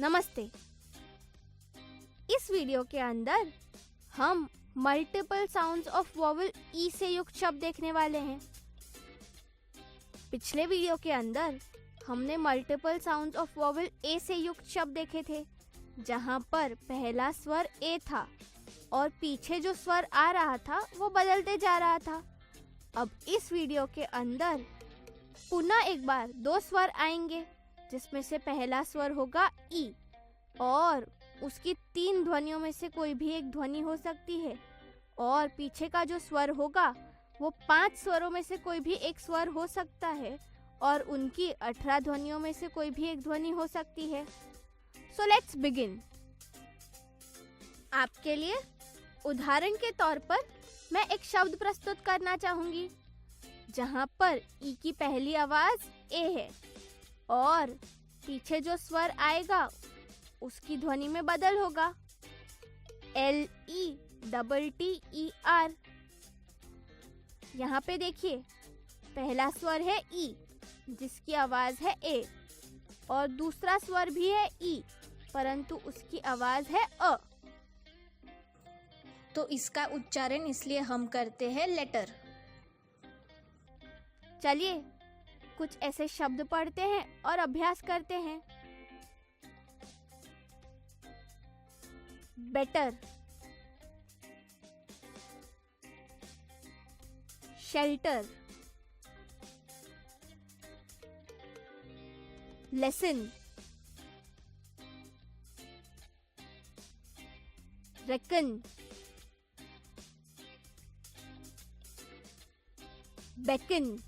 नमस्ते। इस वीडियो के अंदर हम मल्टीपल साउंड्स ऑफ वोवेल ई से युक्त शब्द देखने वाले हैं। पिछले वीडियो के अंदर हमने मल्टीपल साउंड्स ऑफ वोवेल ए से युक्त शब्द देखे थे, जहां पर पहला स्वर ए था और पीछे जो स्वर आ रहा था वो बदलते जा रहा था। अब इस वीडियो के अंदर पुनः एक बार दो स्वर आएंगे, जिसमें से पहला स्वर होगा ई और उसकी 3 ध्वनियों में से कोई भी एक ध्वनि हो सकती है, और पीछे का जो स्वर होगा वो 5 स्वरों में से कोई भी एक स्वर हो सकता है और उनकी 18 ध्वनियों में से कोई भी एक ध्वनि हो सकती है। So let's begin. आपके लिए उदाहरण के तौर पर मैं एक शब्द प्रस्तुत करना चाहूंगी, जहां पर ई की पहली आवाज ए है और पीछे जो स्वर आएगा उसकी ध्वनि में बदल होगा LETTER। यहाँ पे देखिए, पहला स्वर है ई जिसकी आवाज है ए और दूसरा स्वर भी है ई परंतु उसकी आवाज है अ। तो इसका उच्चारण इसलिए हम करते हैं लेटर। चलिए कुछ ऐसे शब्द पढ़ते हैं और अभ्यास करते हैं। Better, shelter, lesson, reckon, bacon,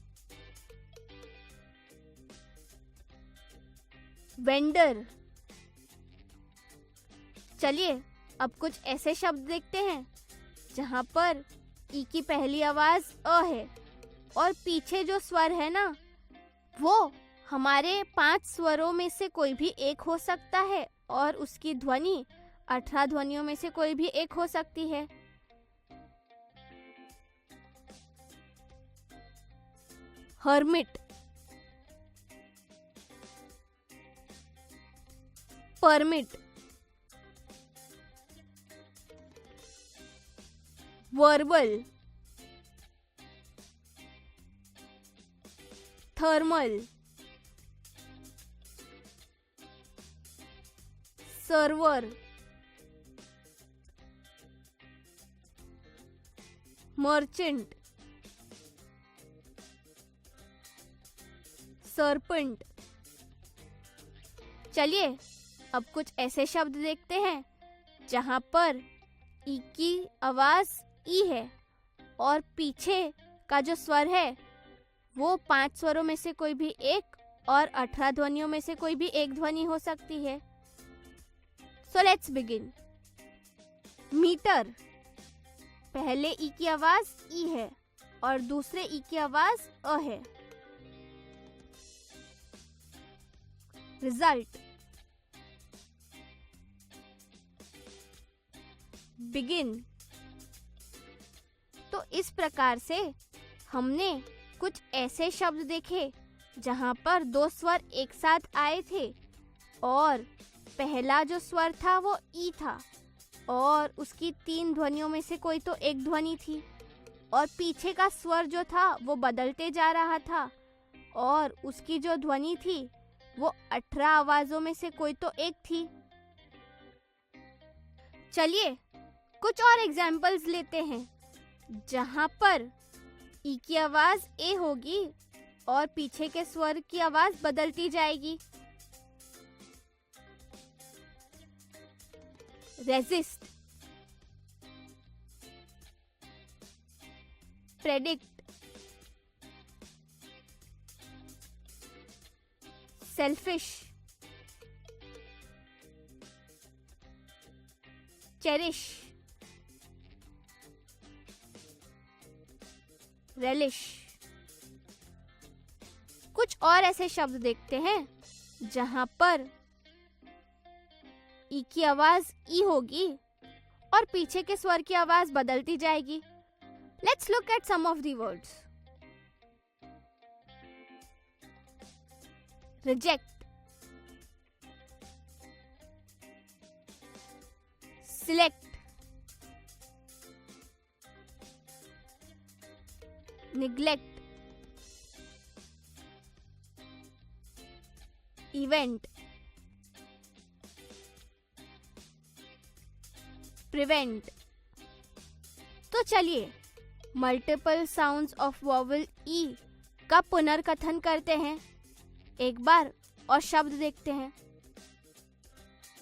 vendor. चलिए अब कुछ ऐसे शब्द देखते हैं जहां पर ई की पहली आवाज अ है और पीछे जो स्वर है ना वो हमारे 5 स्वरों में से कोई भी एक हो सकता है और उसकी ध्वनि 18 ध्वनियों में से कोई भी एक हो सकती है। Hermit, permit, verbal, thermal, server, merchant, serpent. चलिए अब कुछ ऐसे शब्द देखते हैं जहां पर ई की आवाज ई है और पीछे का जो स्वर है वो 5 स्वरों में से कोई भी एक और 18 ध्वनियों में से कोई भी एक ध्वनि हो सकती है। So let's begin. मीटर, पहले ई की आवाज ई है और दूसरे ई की आवाज अ है। Result, begin. तो इस प्रकार से हमने कुछ ऐसे शब्द देखे जहां पर 2 स्वर एक साथ आए थे और पहला जो स्वर था वो ई था और उसकी 3 ध्वनियों में से कोई तो एक ध्वनि थी और पीछे का स्वर जो था वो बदलते जा रहा था और उसकी जो ध्वनि थी वो 18 आवाजों में से कोई तो एक थी। चलिए कुछ और एग्जाम्पल्स लेते हैं जहां पर ई की आवाज ए होगी और पीछे के स्वर की आवाज बदलती जाएगी। Resist, predict, selfish, cherish, relish. कुछ और ऐसे शब्द देखते हैं जहां पर ई की आवाज ई होगी और पीछे के स्वर की आवाज बदलती जाएगी। Let's look at some of the words. Reject, select, neglect, event, prevent. तो चलिए multiple sounds of vowel E का पुनर्कथन करते हैं एक बार और शब्द देखते हैं।